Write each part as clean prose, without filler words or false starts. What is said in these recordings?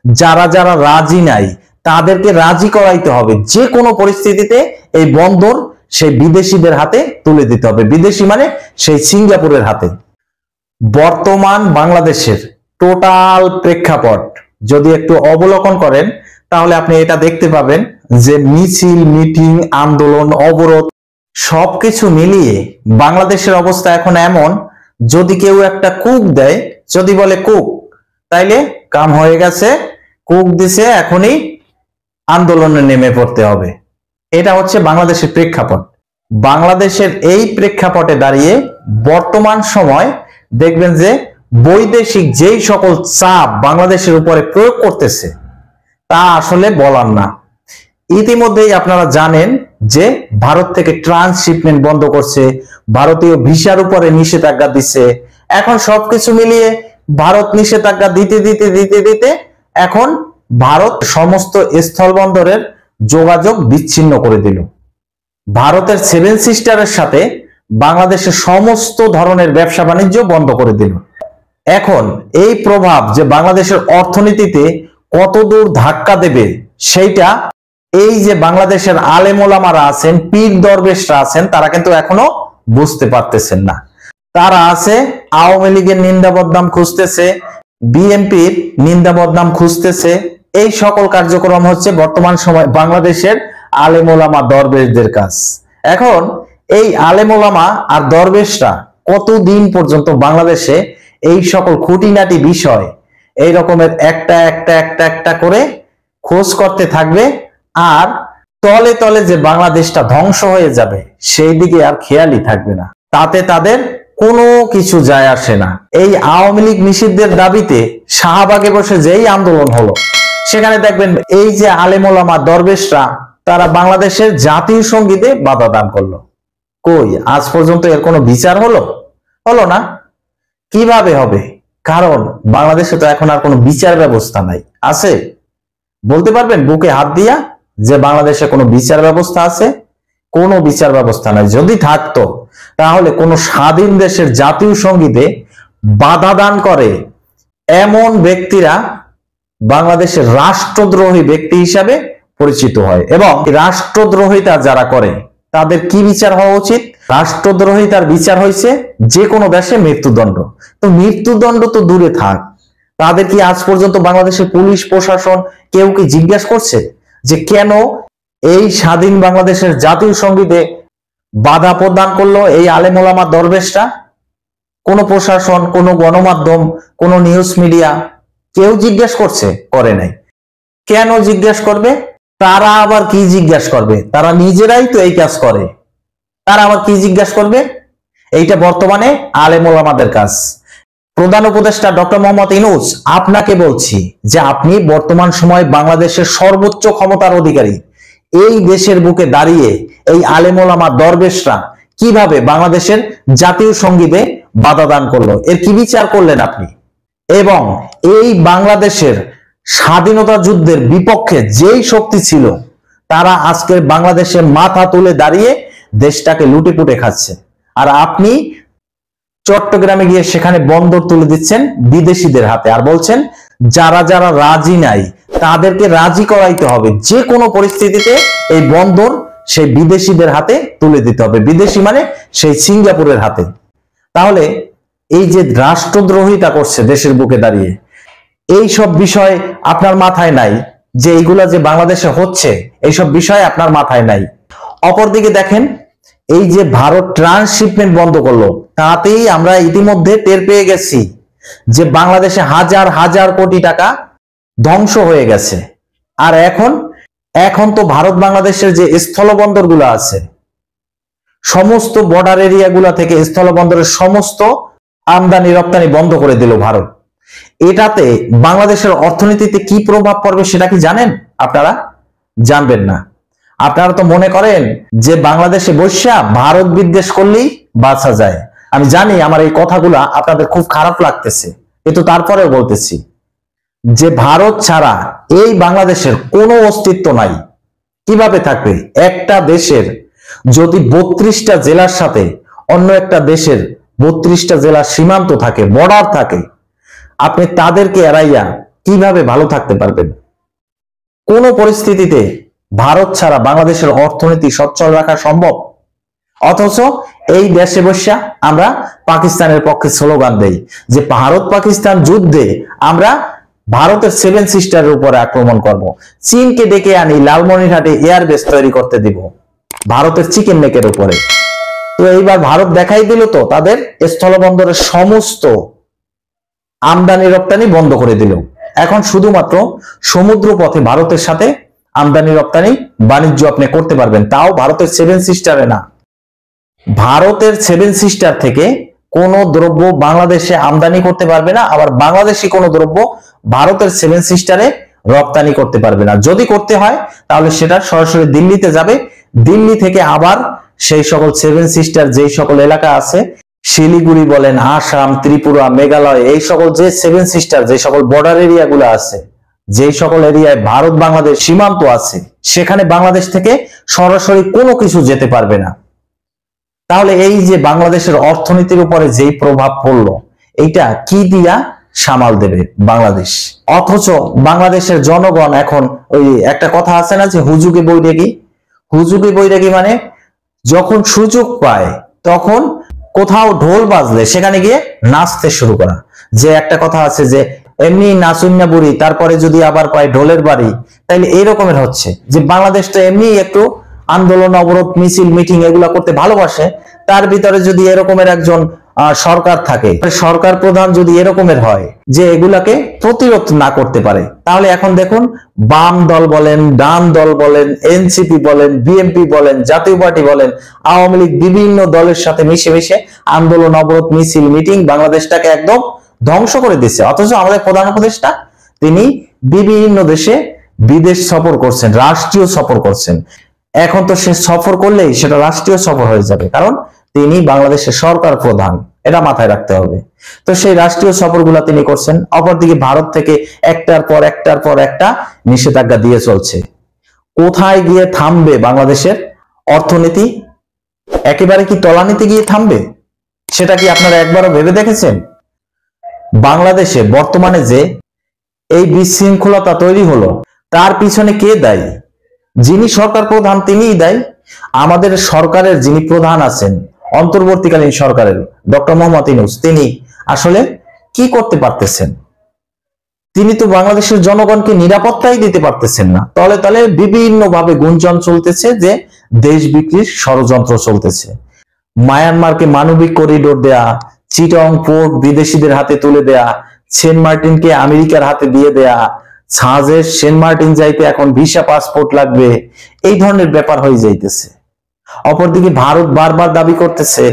যারা যারা রাজি নাই তাদেরকে রাজি করাইতে হবে, যে কোনো পরিস্থিতিতে এই বন্দর সেই বিদেশিদের হাতে তুলে দিতে হবে। বিদেশি মানে সেই সিঙ্গাপুরের হাতে। বর্তমান বাংলাদেশের টোটাল প্রেক্ষাপট যদি একটু অবলোকন করেন তাহলে আপনি এটা দেখতে পাবেন যে মিছিল, মিটিং, আন্দোলন, অবরোধ সবকিছু মিলিয়ে বাংলাদেশের অবস্থা এখন এমন, যদি কেউ একটা কুক দেয়, যদি বলে কুক, তাইলে কাম হয়ে গেছে, কুক দিছে, এখনই আন্দোলনে নেমে পড়তে হবে। এটা হচ্ছে বাংলাদেশের প্রেক্ষাপট। বাংলাদেশের এই প্রেক্ষাপটে দাঁড়িয়ে বর্তমান সময় দেখবেন যে বৈদেশিক যেই সকল চাপ বাংলাদেশের উপরে প্রয়োগ করতেছে তা আসলে বলার না। ইতিমধ্যেই আপনারা জানেন যে ভারত থেকে ট্রান্সশিপমেন্ট বন্ধ করছে, ভারতীয় ভিসার উপরে নিষেধাজ্ঞা দিচ্ছে। এখন সবকিছু মিলিয়ে ভারত নিষেধাজ্ঞা দিতে দিতে দিতে দিতে এখন ভারত সমস্ত স্থলবন্দরের যোগাযোগ বিচ্ছিন্ন করে দিল। ভারতের 7 সিস্টারের সাথে বাংলাদেশের সমস্ত ধরনের ব্যবসা বাণিজ্য বন্ধ করে দিল। এখন এই প্রভাব যে বাংলাদেশের অর্থনীতিতে কতদূর ধাক্কা দেবে সেইটা এই যে বাংলাদেশের আলেম ওলামারা আছেন, পীর দরবেশরা আছেন, তারা কিন্তু এখনো বুঝতে পারতেছেন না। তারা আছে আওয়ামী লীগের নিন্দা বদনাম খুঁজতেছে, বিএনপির নিন্দা বদনাম খুঁজতেছে। এই সকল কার্যক্রম হচ্ছে বর্তমান সময় বাংলাদেশের আলেম ওলামা দরবেশদের কাজ। এখন এই আলেম ওলামা আর দরবেশরা কতদিন পর্যন্ত বাংলাদেশে এই সকল খুঁটিনাটি বিষয় এই রকমের একটা একটা একটা একটা করে খোঁজ করতে থাকবে, আর তলে তলে যে বাংলাদেশটা ধ্বংস হয়ে যাবে সেই দিকে আর খেয়ালই থাকবে না। তাতে তাদের কোনো কিছু যায় আসে না। এই আওয়ামী লীগ নিষিদ্ধের দাবিতে শাহবাগে বসে যেই আন্দোলন হলো, সেখানে দেখবেন এই যে আলেম ওলামা দরবেশরা তারা বাংলাদেশের জাতীয় সঙ্গীতে বাধা দান করলো। কই আজ পর্যন্ত এর কোনো বিচার হলো না। কিভাবে হবে? কারণ বাংলাদেশে তো এখন আর কোনো বিচার ব্যবস্থা নাই। আছে? বলতে পারবেন বুকে হাত দিয়া যে বাংলাদেশে কোনো বিচার ব্যবস্থা আছে? কোনো বিচার ব্যবস্থা নাই। যদি থাকতো তাহলে কোনো স্বাধীন দেশের জাতীয় সঙ্গীতে বাধা দান করে এমন ব্যক্তিরা বাংলাদেশের রাষ্ট্রদ্রোহী ব্যক্তি হিসাবে পরিচিত হয়। এবং রাষ্ট্রদ্রোহিতা যারা করে তাদের কি বিচার হওয়া উচিত? রাষ্ট্রদ্রোহিতার বিচার হয়েছে যে কোনো দেশে মৃত্যুদণ্ড। তো মৃত্যুদণ্ড তো দূরে থাক, তাদের কি আজ পর্যন্ত বাংলাদেশের পুলিশ প্রশাসন কেউ কি জিজ্ঞাসা করছে যে কেন এই স্বাধীন বাংলাদেশের জাতীয় সঙ্গীতে বাধা প্রদান করলো এই আলেম ওলামা দরবেশরা? কোনো প্রশাসন, কোনো গণমাধ্যম, কোনো নিউজ মিডিয়া কেউ জিজ্ঞাসা করছে? করে নাই। কেন জিজ্ঞাসা করবে? তারা আবার কি জিজ্ঞাসা করবে? তারা নিজেরাই তো এই কাজ করে, তারা আবার কি জিজ্ঞাসা করবে? এইটা বর্তমানে আলেম ওলামাদের কাজ। প্রধান উপদেষ্টা ডক্টর মোহাম্মদ ইউনূস, আপনাকে বলছি যে আপনি বর্তমান সময় বাংলাদেশের সর্বোচ্চ ক্ষমতার অধিকারী। এই দেশের বুকে দাঁড়িয়ে এই আলেম ওলামা দরবেশরা কিভাবে বাংলাদেশের জাতীয় সঙ্গীতে বাধা দান করলো, এর কি বিচার করলেন আপনি? এবং এই বাংলাদেশের স্বাধীনতা যুদ্ধের বিপক্ষে যেই শক্তি ছিল তারা আজকের বাংলাদেশে মাথা তুলে দাঁড়িয়ে দেশটাকে লুটে পুটে খাচ্ছে, আর আপনি চট্টগ্রামে গিয়ে সেখানে বন্দর তুলে দিচ্ছেন বিদেশিদের হাতে, আর বলছেন যারা যারা রাজি নাই তাদেরকে রাজি করাইতে হবে, যে কোনো পরিস্থিতিতে এই বন্দর সেই বিদেশিদের হাতে তুলে দিতে হবে। বিদেশি মানে সেই সিঙ্গাপুরের হাতে। তাহলে এই যে রাষ্ট্রদ্রোহিতা করছে দেশের বুকে দাঁড়িয়ে, এই সব বিষয় আপনার মাথায় নাই যে এইগুলা যে বাংলাদেশে হচ্ছে, এইসব বিষয় আপনার মাথায় নাই। অপরদিকে দেখেন এই যে ভারত ট্রান্সশিপমেন্ট বন্ধ করলো, তাতেই আমরা ইতিমধ্যে টের পেয়ে গেছি যে বাংলাদেশে হাজার হাজার কোটি টাকা ধ্বংস হয়ে গেছে। আর এখন তো ভারত বাংলাদেশের যে স্থলবন্দর গুলো আছে, সমস্ত বর্ডার এরিয়া গুলা থেকে স্থলবন্দরের সমস্ত আমদানি রপ্তানি বন্ধ করে দিল ভারত। এটাতে বাংলাদেশের অর্থনীতিতে কি প্রভাব পড়বে সেটা কি জানেন? আপনারা জানবেন না। আপনারা তো মনে করেন যে বাংলাদেশে বৈশা ভারত বিদ্বেষ করলেই বাঁচা যায়। আমি জানি আমার এই কথাগুলা আপনাদের খুব খারাপ লাগতেছে, কিন্তু তারপরেও বলতেছি যে ভারত ছাড়া এই বাংলাদেশের কোনো অস্তিত্ব নাই। কিভাবে থাকবে? একটা দেশের যদি 32টা জেলার সাথে অন্য একটা দেশের 32টা জেলার সীমান্ত থাকে, বর্ডার থাকে, আপনি তাদেরকে এড়াইয়া কিভাবে ভালো থাকতে পারবেন? কোন পরিস্থিতিতে ভারত ছাড়া বাংলাদেশের অর্থনীতি সচ্ছল রাখা সম্ভব? অথচ এই দেশে বসে আমরা পাকিস্তানের পক্ষে স্লোগান দেই যে ভারত পাকিস্তান যুদ্ধে আমরা ভারতের 7 সিস্টারের উপরে আক্রমণ করব, চীনকে ডেকে আনি লালমনিরহাটে এয়ারবেস তৈরি করতে দিব ভারতের চিকেন নেকের উপরে। তো এইবার ভারত দেখাই দিল তো তাদের স্থলবন্দরের সমস্ত আমদানি রপ্তানি বন্ধ করে দিল। এখন শুধুমাত্র সমুদ্র পথে ভারতের সাথে আমদানি রপ্তানি বাণিজ্য আপনি করতে পারবেন, তাও ভারতের 7 সিস্টারে না। ভারতের 7 সিস্টার থেকে কোনো দ্রব্য বাংলাদেশে আমদানি করতে পারবে না, আবার বাংলাদেশি কোনো দ্রব্য ভারতের 7 সিস্টারে রপ্তানি করতে পারবে না। যদি করতে হয় তাহলে সেটা সরাসরি দিল্লিতে যাবে, দিল্লি থেকে আবার সেই সকল 7 সিস্টার যেই সকল এলাকা আছে, শিলিগুড়ি বলেন, আসাম, ত্রিপুরা, মেঘালয়, এই সকল যে 7 সিস্টার যে সকল বর্ডার এরিয়া গুলো আছে, যেই সকল এরিয়ায় ভারত বাংলাদেশ সীমান্ত আছে, সেখানে বাংলাদেশ থেকে সরাসরি কোনো কিছু যেতে পারবে না। তাহলে এই যে বাংলাদেশের অর্থনীতির উপরে যেই প্রভাব পড়লো, এইটা কি দিয়া সামাল দেবে বাংলাদেশ? অথচ বাংলাদেশের জনগণ এখন ওই একটা কথা আছে না যে হুজুগে বৈরাগী। হুজুগে বৈরাগী মানে যখন সুযোগ পায় তখন কোথাও ঢোল বাজলে সেখানে গিয়ে নাচতে শুরু করা। যে একটা কথা আছে যে এমনি নাচুন্না বুড়ি, তারপরে যদি আবার পায় ঢোলের বাড়ি, তাইলে এইরকমের হচ্ছে যে বাংলাদেশ তো এমনি একটু আন্দোলন, অবরোধ, মিছিল, মিটিং এগুলা করতে ভালোবাসে, তার ভিতরে যদি এরকমের একজন সরকার থাকে, সরকার প্রধান যদি এরকমের হয় যে এগুলাকে প্রতিরোধ না করতে পারে, তাহলে এখন দেখুন বাম দল বলেন, ডান দল বলেন, এনসিপি বলেন, বিএনপি বলেন, জাতীয় পার্টি বলেন, আওয়ামী লীগ বিভিন্ন দলের সাথে মিশে মিশে আন্দোলন, অবরোধ, মিছিল, মিটিং বাংলাদেশটাকে একদম ধ্বংস করে দিচ্ছে। অথচ আমাদের প্রধান উপদেষ্টা তিনি বিভিন্ন দেশে বিদেশ সফর করছেন, রাষ্ট্রীয় সফর করছেন। এখন তো সে সফর করলেই সেটা রাষ্ট্রীয় সফর হয়ে যাবে, কারণ তিনি বাংলাদেশের সরকার প্রধান, এটা মাথায় রাখতে হবে। তো সেই রাষ্ট্রীয় সফরগুলা তিনি করছেন। অপরদিকে ভারত থেকে একটার পর একটা নিষেধাজ্ঞা দিয়ে চলছে। কোথায় গিয়ে থামবে বাংলাদেশের অর্থনীতি? একেবারে কি তলানিতে গিয়ে থামবে? সেটা কি আপনারা একবারও ভেবে দেখেছেন? বাংলাদেশে বর্তমানে যে এই বিশৃঙ্খলতা তৈরি হলো, তার পিছনে কে দায়ী? যিনি সরকার প্রধান তিনিই দায়ী। আমাদের সরকারের যিনি প্রধান আছেন, অন্তর্বর্তীকালীন সরকারের ডক্টর মোহাম্মদ ইউনূস, তিনি আসলে কি করতে পারতেছেন? তিনি তো বাংলাদেশের জনগণকে নিরাপত্তাই দিতে পারতেছেন না। তলে তলে বিভিন্ন ভাবে গুঞ্জন চলতেছে যে দেশ বিক্রির ষড়যন্ত্র চলতেছে। মায়ানমারকে মানবিক করিডোর দেয়া, চিটং পোর্ট বিদেশিদের হাতে তুলে দেয়া, সেন্ট মার্টিনকে আমেরিকার হাতে দিয়ে দেয়া, জাহাজের সেন্ট মার্টিন যাইতে এখন ভিসা পাসপোর্ট লাগবে, এই ধরনের ব্যাপার হয়ে যাইতেছে। অপরদিকে ভারত বারবার দাবি করতেছে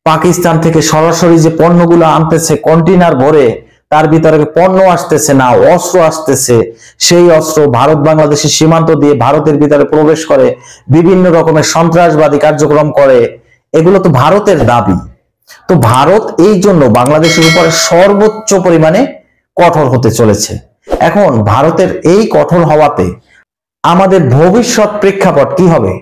পাকিস্তান থেকে সরাসরি যে পণ্যগুলো আনতেছে কন্টেইনার ভরে, তার ভিতরে পণ্য আসতেছে না, অস্ত্র আসতেছে। সেই অস্ত্র ভারত বাংলাদেশের সীমান্ত দিয়ে ভারতের ভিতরে প্রবেশ করে বিভিন্ন রকমের সন্ত্রাসবাদী কার্যক্রম করে। এগুলো তো ভারতের দাবি। তো ভারত এই জন্য বাংলাদেশের উপরে সর্বোচ্চ পরিমাণে কঠোর হতে চলেছে। এখন ভারতের এই কঠোর হওয়াতে আমাদের ভবিষ্যৎ প্রেক্ষাপট কি হবে?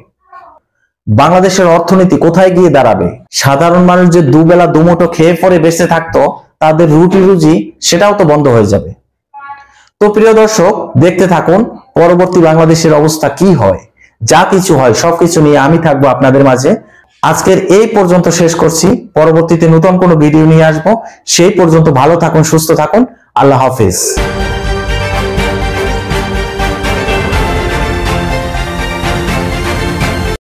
বাংলাদেশের অর্থনীতি কোথায় গিয়ে দাঁড়াবে? সাধারণ মানুষ যে দুবেলা দুমুঠো খেয়ে পরে বেঁচে থাকতো, তাদের রুটি রুজি সেটাও তো বন্ধ হয়ে যাবে। তো প্রিয় দর্শক, দেখতে থাকুন পরবর্তী বাংলাদেশের অবস্থা কি হয়। যা কিছু হয় সবকিছু নিয়ে আমি থাকবো আপনাদের মাঝে। আজকের এই পর্যন্ত শেষ করছি, পরবর্তীতে নতুন কোনো ভিডিও নিয়ে আসবো। সেই পর্যন্ত ভালো থাকুন, সুস্থ থাকুন, আল্লাহ হাফেজ।